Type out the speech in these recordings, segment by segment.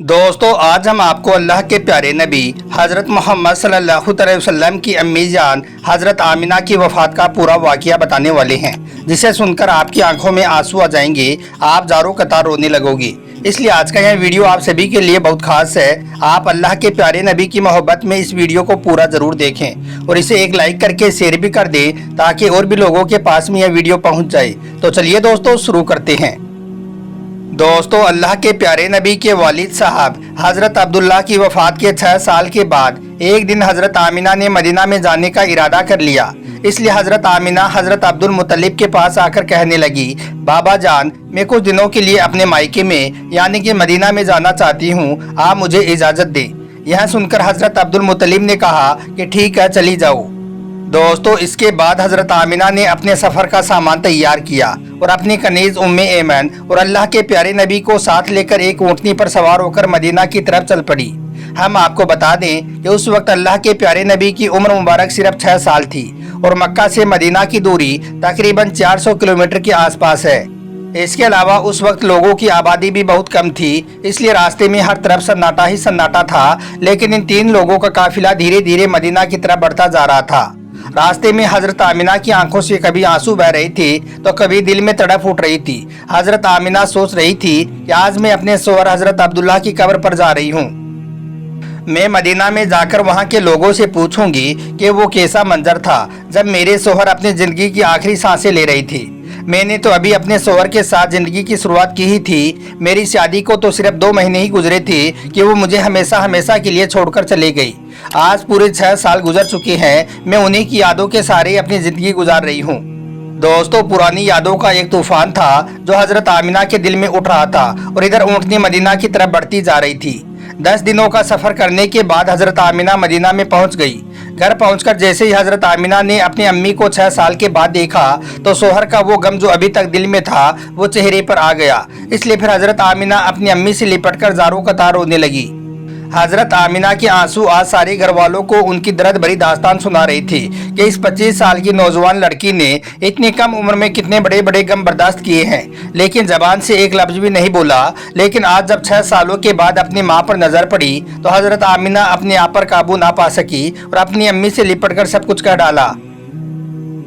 दोस्तों आज हम आपको अल्लाह के प्यारे नबी हज़रत मोहम्मद सल्लल्लाहु अलैहि वसल्लम की अम्मी जान हज़रत आमिना की वफ़ात का पूरा वाक़या बताने वाले हैं, जिसे सुनकर आपकी आंखों में आंसू आ जाएंगे, आप ज़ारों कतार रोने लगोगी। इसलिए आज का यह वीडियो आप सभी के लिए बहुत खास है। आप अल्लाह के प्यारे नबी की मोहब्बत में इस वीडियो को पूरा ज़रूर देखें और इसे एक लाइक करके शेयर भी कर दें ताकि और भी लोगों के पास में यह वीडियो पहुँच जाए। तो चलिए दोस्तों शुरू करते हैं। दोस्तों अल्लाह के प्यारे नबी के वालिद साहब हज़रत अब्दुल्ला की वफ़ात के 6 साल के बाद एक दिन हज़रत आमिना ने मदीना में जाने का इरादा कर लिया। इसलिए हज़रत आमिना हज़रत अब्दुल मुत्तलिब के पास आकर कहने लगी, बाबा जान मैं कुछ दिनों के लिए अपने मायके में यानी कि मदीना में जाना चाहती हूँ, आप मुझे इजाज़त दें। यह सुनकर हज़रत अब्दुल मुत्तलिब ने कहा कि ठीक है चली जाओ। दोस्तों इसके बाद हज़रत आमिना ने अपने सफ़र का सामान तैयार किया और अपनी कनीज़ उम्मे ऐमन और अल्लाह के प्यारे नबी को साथ लेकर एक ऊँटनी पर सवार होकर मदीना की तरफ चल पड़ी। हम आपको बता दें कि उस वक्त अल्लाह के प्यारे नबी की उम्र मुबारक सिर्फ 6 साल थी और मक्का से मदीना की दूरी तकरीबन 400 किलोमीटर के आसपास है। इसके अलावा उस वक्त लोगों की आबादी भी बहुत कम थी, इसलिए रास्ते में हर तरफ सन्नाटा ही सन्नाटा था। लेकिन इन 3 लोगों का काफिला धीरे धीरे मदीना की तरफ बढ़ता जा रहा था। रास्ते में हजरत आमिना की आंखों से कभी आंसू बह रही थी तो कभी दिल में तड़प उठ रही थी। हजरत आमिना सोच रही थी कि आज मैं अपने सोहर हजरत अब्दुल्ला की कब्र पर जा रही हूँ। मैं मदीना में जाकर वहाँ के लोगों से पूछूंगी कि वो कैसा मंजर था जब मेरे सोहर अपनी जिंदगी की आखिरी सांसें ले रही थी। मैंने तो अभी अपने सोहर के साथ जिंदगी की शुरुआत की ही थी। मेरी शादी को तो सिर्फ 2 महीने ही गुजरे थे कि वो मुझे हमेशा हमेशा के लिए छोड़कर चले गई। आज पूरे 6 साल गुजर चुके हैं, मैं उन्हीं की यादों के सहारे अपनी जिंदगी गुजार रही हूँ। दोस्तों पुरानी यादों का एक तूफान था जो हजरत आमिना के दिल में उठ रहा था और इधर ऊँटनी मदीना की तरफ बढ़ती जा रही थी। 10 दिनों का सफर करने के बाद हजरत आमिना मदीना में पहुंच गई। घर पहुंचकर जैसे ही हजरत आमिना ने अपनी अम्मी को 6 साल के बाद देखा तो सोहर का वो गम जो अभी तक दिल में था वो चेहरे पर आ गया। इसलिए फिर हजरत आमिना अपनी अम्मी से लिपटकर ज़ारों कतार रोने लगी। हजरत आमिना के आंसू आज सारे घर वालों को उनकी दर्द भरी दास्तान सुना रही थी कि इस 25 साल की नौजवान लड़की ने इतनी कम उम्र में कितने बड़े बड़े गम बर्दाश्त किए हैं, लेकिन जबान से एक लफ्ज भी नहीं बोला। लेकिन आज जब 6 सालों के बाद अपनी माँ पर नजर पड़ी तो हजरत आमिना अपने आप पर काबू ना पा सकी और अपनी अम्मी से लिपटकर सब कुछ कह डाला।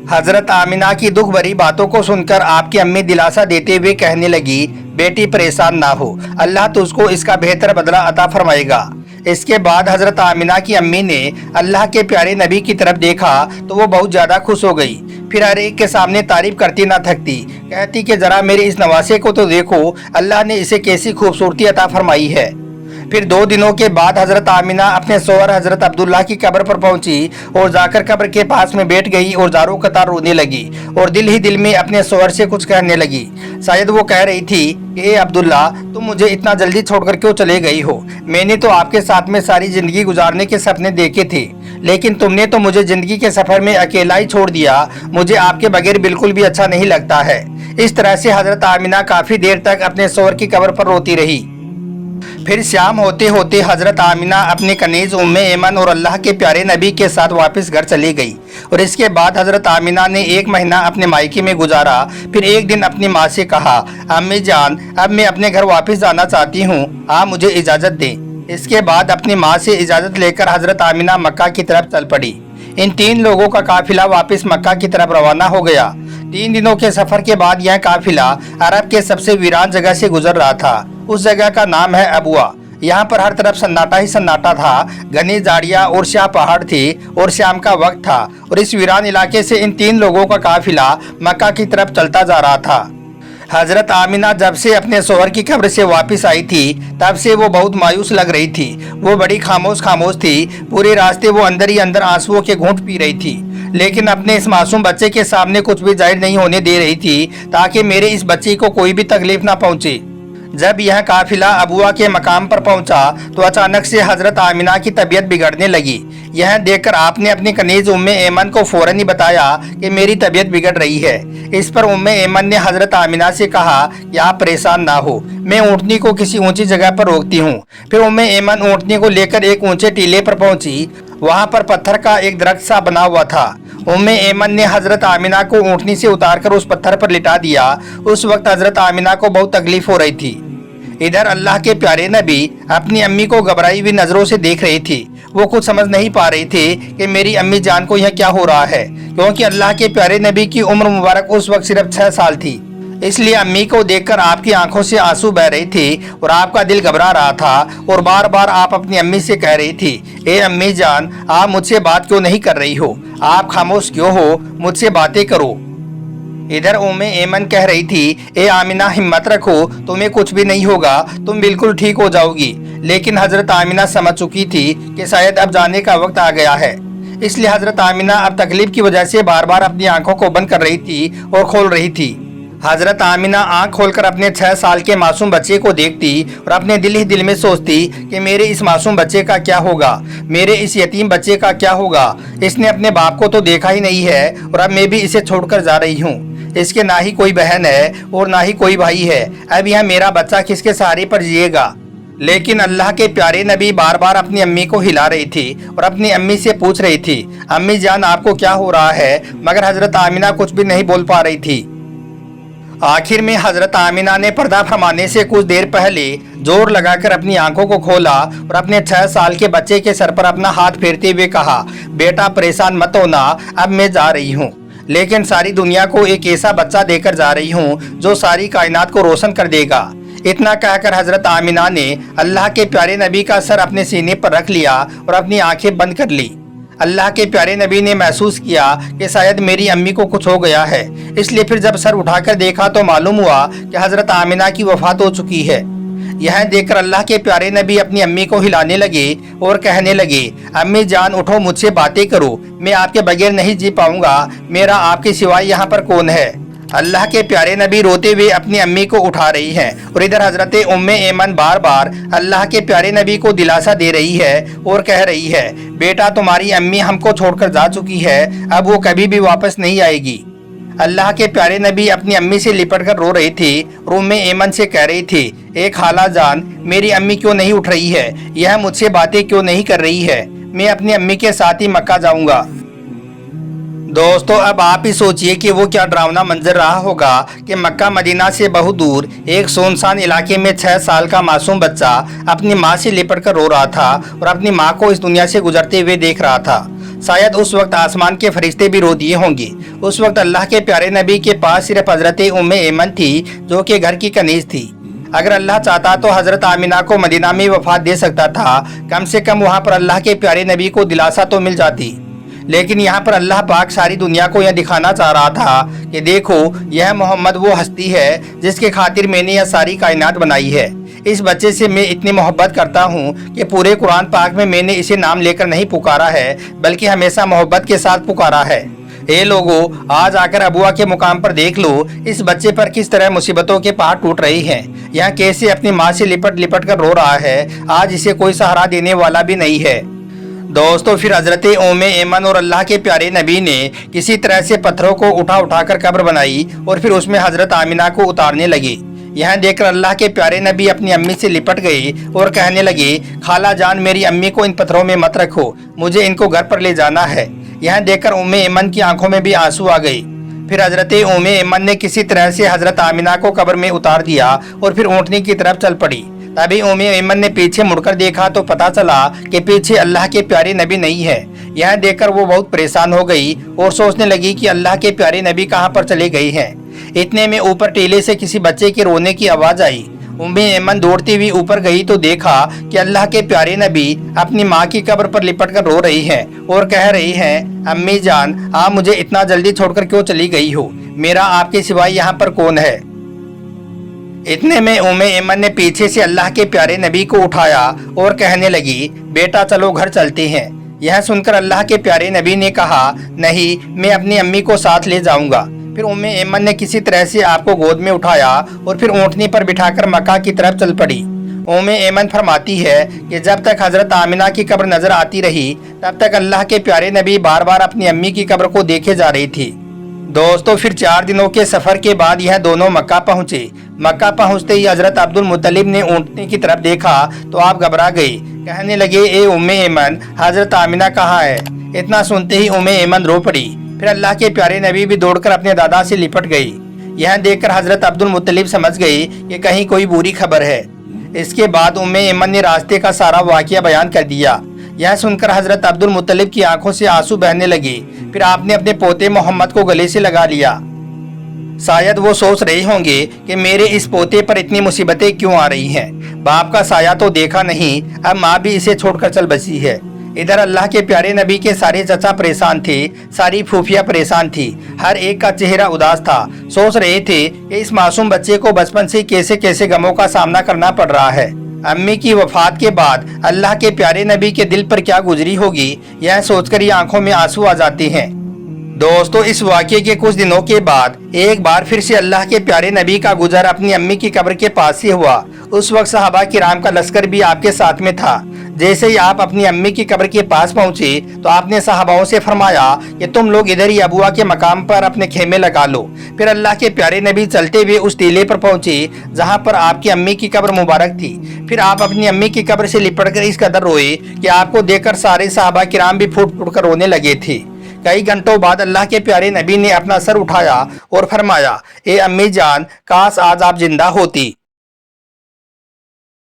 हजरत आमिना की दुख भरी बातों को सुनकर आपकी अम्मी दिलासा देते हुए कहने लगी, बेटी परेशान ना हो, अल्लाह तुझको इसका बेहतर बदला अता फरमाएगा। इसके बाद हजरत आमिना की अम्मी ने अल्लाह के प्यारे नबी की तरफ देखा तो वो बहुत ज्यादा खुश हो गई। फिर हर एक के सामने तारीफ करती ना थकती, कहती कि जरा मेरे इस नवासे को तो देखो, अल्लाह ने इसे कैसी खूबसूरती अता फरमाई है। फिर 2 दिनों के बाद हजरत आमिना अपने सोहर हजरत अब्दुल्ला की कब्र पर पहुंची और जाकर कब्र के पास में बैठ गई और ज़ारों कतार रोने लगी और दिल ही दिल में अपने सोहर से कुछ कहने लगी। शायद वो कह रही थी कि ए अब्दुल्ला, तुम मुझे इतना जल्दी छोड़कर क्यों चले गई हो? मैंने तो आपके साथ में सारी जिंदगी गुजारने के सपने देखे थे, लेकिन तुमने तो मुझे जिंदगी के सफर में अकेला ही छोड़ दिया। मुझे आपके बगैर बिल्कुल भी अच्छा नहीं लगता है। इस तरह से हजरत आमिना काफी देर तक अपने सोहर की कब्र पर रोती रही। फिर शाम होते होते हजरत आमिना अपने कनीज उम्मे ऐमन और अल्लाह के प्यारे नबी के साथ वापस घर चली गई और इसके बाद हजरत आमिना ने 1 महीना अपने मायके में गुजारा। फिर एक दिन अपनी माँ से कहा, अम्मी जान अब मैं अपने घर वापस जाना चाहती हूँ, आप मुझे इजाज़त दें। इसके बाद अपनी माँ से इजाज़त लेकर हजरत आमिना मक्का की तरफ चल पड़ी। इन 3 लोगों का काफिला वापस मक्का की तरफ रवाना हो गया। 3 दिनों के सफर के बाद यह काफिला अरब के सबसे वीरान जगह से गुजर रहा था। उस जगह का नाम है अबुआ। यहाँ पर हर तरफ सन्नाटा ही सन्नाटा था, घनी झाड़ियाँ और शाह पहाड़ थे और शाम का वक्त था और इस वीरान इलाके से इन 3 लोगों का काफिला मक्का की तरफ चलता जा रहा था। हजरत आमिना जब से अपने सोहर की कब्र से वापस आई थी तब से वो बहुत मायूस लग रही थी। वो बड़ी खामोश थी। पूरे रास्ते वो अंदर ही अंदर आंसुओं के घूंट पी रही थी, लेकिन अपने इस मासूम बच्चे के सामने कुछ भी जाहिर नहीं होने दे रही थी ताकि मेरे इस बच्चे को कोई भी तकलीफ ना पहुंचे। जब यह काफिला अबुआ के मकाम पर पहुंचा तो अचानक से हजरत आमिना की तबीयत बिगड़ने लगी। यह देखकर आपने अपनी कनीज उम्मे ऐमन को फौरन ही बताया कि मेरी तबीयत बिगड़ रही है। इस पर उम्मे ऐमन ने हजरत आमिना से कहा कि आप परेशान ना हो, मैं ऊँटनी को किसी ऊंची जगह पर रोकती हूँ। फिर उम्मे ऐमन ऊँटनी को लेकर एक ऊंचे टीले पर पहुंची। वहाँ पर पत्थर का एक दरख्त सा बना हुआ था। उम्मे ऐमन ने हजरत आमिना को ऊँटनी से उतारकर उस पत्थर पर लिटा दिया। उस वक्त हजरत आमिना को बहुत तकलीफ हो रही थी। इधर अल्लाह के प्यारे नबी अपनी अम्मी को घबराई हुई नजरों से देख रहे थे। वो कुछ समझ नहीं पा रहे थे कि मेरी अम्मी जान को यह क्या हो रहा है, क्योंकि अल्लाह के प्यारे नबी की उम्र मुबारक उस वक्त सिर्फ 6 साल थी। इसलिए अम्मी को देखकर आपकी आंखों से आंसू बह रहे थे और आपका दिल घबरा रहा था और बार बार आप अपनी अम्मी से कह रही थी, ए अम्मी जान, आप मुझसे बात क्यों नहीं कर रही हो, आप खामोश क्यों हो, मुझसे बातें करो। इधर उम्मे ऐमन कह रही थी, ए आमिना, हिम्मत रखो, तुम्हें कुछ भी नहीं होगा, तुम बिल्कुल ठीक हो जाओगी। लेकिन हजरत आमिना समझ चुकी थी कि शायद अब जाने का वक्त आ गया है। इसलिए हजरत आमिना अब तकलीफ की वजह से बार बार अपनी आंखों को बंद कर रही थी और खोल रही थी। हजरत आमिना आंख खोलकर अपने 6 साल के मासूम बच्चे को देखती और अपने दिल ही दिल में सोचती कि मेरे इस मासूम बच्चे का क्या होगा, मेरे इस यतीम बच्चे का क्या होगा। इसने अपने बाप को तो देखा ही नहीं है और अब मैं भी इसे छोड़कर जा रही हूँ। इसके ना ही कोई बहन है और ना ही कोई भाई है। अब यह मेरा बच्चा किसके सहारे पर जिएगा। लेकिन अल्लाह के प्यारे नबी बार बार अपनी अम्मी को हिला रही थी और अपनी अम्मी से पूछ रही थी, अम्मी जान, आपको क्या हो रहा है। मगर हजरत आमिना कुछ भी नहीं बोल पा रही थी। आखिर में हजरत आमिना ने पर्दा फरमाने से कुछ देर पहले जोर लगाकर अपनी आंखों को खोला और अपने 6 साल के बच्चे के सर पर अपना हाथ फेरते हुए कहा, बेटा परेशान मत होना, अब मैं जा रही हूँ, लेकिन सारी दुनिया को एक ऐसा बच्चा देकर जा रही हूँ जो सारी कायनात को रोशन कर देगा। इतना कहकर हजरत आमिना ने अल्लाह के प्यारे नबी का सर अपने सीने पर रख लिया और अपनी आंखें बंद कर ली। अल्लाह के प्यारे नबी ने महसूस किया कि शायद मेरी अम्मी को कुछ हो गया है। इसलिए फिर जब सर उठाकर देखा तो मालूम हुआ कि हजरत आमिना की वफात हो चुकी है। यह देखकर अल्लाह के प्यारे नबी अपनी अम्मी को हिलाने लगे और कहने लगे, अम्मी जान, उठो, मुझसे बातें करो, मैं आपके बगैर नहीं जी पाऊंगा, मेरा आपके सिवाय यहाँ पर कौन है। अल्लाह के प्यारे नबी रोते हुए अपनी अम्मी को उठा रही हैं और इधर हजरत उम्मे ऐमन बार बार अल्लाह के प्यारे नबी को दिलासा दे रही है और कह रही है, बेटा तुम्हारी अम्मी हमको छोड़कर जा चुकी है, अब वो कभी भी वापस नहीं आएगी। अल्लाह के प्यारे नबी अपनी अम्मी से लिपट कर रो रही थी और उम्मे ऐमन से कह रही थी, ए खाला जान, मेरी अम्मी क्यों नहीं उठ रही है, यह मुझसे बातें क्यों नहीं कर रही है, मैं अपनी अम्मी के साथ ही मक्का जाऊंगा। दोस्तों, अब आप ही सोचिए कि वो क्या डरावना मंजर रहा होगा कि मक्का मदीना से बहुत दूर एक सुनसान इलाके में 6 साल का मासूम बच्चा अपनी माँ से लिपट कर रो रहा था और अपनी माँ को इस दुनिया से गुजरते हुए देख रहा था। शायद उस वक्त आसमान के फरिश्ते भी रो दिए होंगे। उस वक्त अल्लाह के प्यारे नबी के पास सिर्फ हजरत उम्मे ऐमन थी जो कि घर की कनीज थी। अगर अल्लाह चाहता तो हजरत आमिना को मदीना में वफात दे सकता था, कम से कम वहाँ पर अल्लाह के प्यारे नबी को दिलासा तो मिल जाती। लेकिन यहाँ पर अल्लाह पाक सारी दुनिया को यह दिखाना चाह रहा था कि देखो, यह मोहम्मद वो हस्ती है जिसके खातिर मैंने यह सारी कायनात बनाई है। इस बच्चे से मैं इतनी मोहब्बत करता हूँ कि पूरे कुरान पाक में मैंने इसे नाम लेकर नहीं पुकारा है, बल्कि हमेशा मोहब्बत के साथ पुकारा है। ए लोगो, आज आकर अबुआ के मुकाम पर देख लो, इस बच्चे पर किस तरह मुसीबतों के पहाड़ टूट रही हैं। यह कैसे अपनी माँ से लिपट लिपट कर रो रहा है, आज इसे कोई सहारा देने वाला भी नहीं है। दोस्तों, फिर हजरत उम्मे ऐमन और अल्लाह के प्यारे नबी ने किसी तरह से पत्थरों को उठा कर कब्र बनाई और फिर उसमें हजरत आमिना को उतारने लगे। यह देखकर अल्लाह के प्यारे नबी अपनी अम्मी से लिपट गए और कहने लगे, खाला जान, मेरी अम्मी को इन पत्थरों में मत रखो, मुझे इनको घर पर ले जाना है। यह देखकर उम्मे ऐमन की आंखों में भी आंसू आ गए। फिर हजरत उम्मे ऐमन ने किसी तरह से हजरत आमिना को कब्र में उतार दिया और फिर ऊँटनी की तरफ चल पड़ी। तभी उम्मे ऐमन ने पीछे मुड़कर देखा तो पता चला कि पीछे अल्लाह के प्यारे नबी नहीं है। यह देखकर वो बहुत परेशान हो गई और सोचने लगी कि अल्लाह के प्यारे नबी कहाँ पर चले गए हैं। इतने में ऊपर टीले से किसी बच्चे के रोने की आवाज आई। उम्मे ऐमन दौड़ती हुई ऊपर गई तो देखा कि अल्लाह के प्यारे नबी अपनी माँ की कब्र पर लिपट कर रो रही हैं और कह रही हैं, अम्मी जान, आप मुझे इतना जल्दी छोड़कर क्यों चली गई हो, मेरा आपके सिवाय यहाँ पर कौन है। इतने में उम्मे ऐमन ने पीछे से अल्लाह के प्यारे नबी को उठाया और कहने लगी, बेटा चलो घर चलते हैं। यह सुनकर अल्लाह के प्यारे नबी ने कहा, नहीं, मैं अपनी अम्मी को साथ ले जाऊंगा। फिर उम्मे ऐमन ने किसी तरह से आपको गोद में उठाया और फिर ऊँटनी पर बिठाकर मक्का की तरफ चल पड़ी। उम्मे ऐमन फरमाती है कि जब तक हजरत आमिना की कब्र नजर आती रही, तब तक अल्लाह के प्यारे नबी बार बार अपनी अम्मी की कब्र को देखे जा रही थी। दोस्तों, फिर 4 दिनों के सफर के बाद यह दोनों मक्का पहुंचे। मक्का पहुंचते ही हजरत अब्दुल मुत्तलिब ने ऊँटनी की तरफ देखा तो आप घबरा गए, कहने लगे, ए उम्मे ऐमन, हजरत आमिना कहाँ है। इतना सुनते ही उम्मे ऐमन रो पड़ी। फिर अल्लाह के प्यारे नबी भी दौड़कर अपने दादा से लिपट गई। यह देखकर हजरत अब्दुल मुत्तलिब समझ गए कि कहीं कोई बुरी खबर है। اس کے بعد ایمن نے راستے کا سارا واقعہ بیان کر دیا۔ یہ سن کر حضرت عبد المطلب کی آنکھوں سے آنسو بہنے لگے۔ پھر آپ نے اپنے پوتے محمد کو گلے سے لگا لیا۔ شاید وہ سوچ رہے ہوں گے کہ میرے اس پوتے پر اتنی مصیبتیں کیوں آ رہی ہیں، باپ کا سایہ تو دیکھا نہیں، اب ماں بھی اسے چھوڑ کر چل بسی ہے۔ ادھر اللہ کے پیارے نبی کے سارے چچا پریشان تھے، ساری پھوپھیاں پریشان تھی، ہر ایک کا چہرہ اداس تھا۔ سوچ رہے تھے کہ اس معصوم بچے کو بچپن سے کیسے کیسے غموں کا سامنا کرنا پڑ رہا ہے۔ امی کی وفات کے بعد اللہ کے پیارے نبی کے دل پر کیا گزری ہوگی، یہ سوچ کر ہی آنکھوں میں آنسو آ جاتے ہیں۔ دوستو، اس واقعے کے کچھ دنوں کے بعد ایک بار پھر سے اللہ کے پیارے نبی کا گزر اپنی امی کی قبر کے پاس سے ہوا۔ اس وقت صحابہ کرام کا لشکر بھی آپ کے ساتھ میں تھا۔ جیسے ہی آپ اپنی امی کی قبر کے پاس پہنچے تو آپ نے صحاباؤں سے فرمایا کہ تم لوگ ادھر ہی ابوا کے مقام پر اپنے خیمے لگا لو۔ پھر اللہ کے پیارے نبی چلتے ہوئے اس ٹیلے پر پہنچے جہاں پر آپ کی امی کی قبر مبارک تھی۔ پھر آپ اپنی امی کی قبر سے لپٹ کر اس قدر روئے کہ آپ کو دیکھ کر سارے صحابہ کرام بھی پھوٹ پھوٹ کر رونے لگے تھے۔ کئی گھنٹوں بعد اللہ کے پیارے نبی نے اپنا سر اٹھایا اور فرمایا، اے امی جان، کاش آج آپ زندہ ہوتی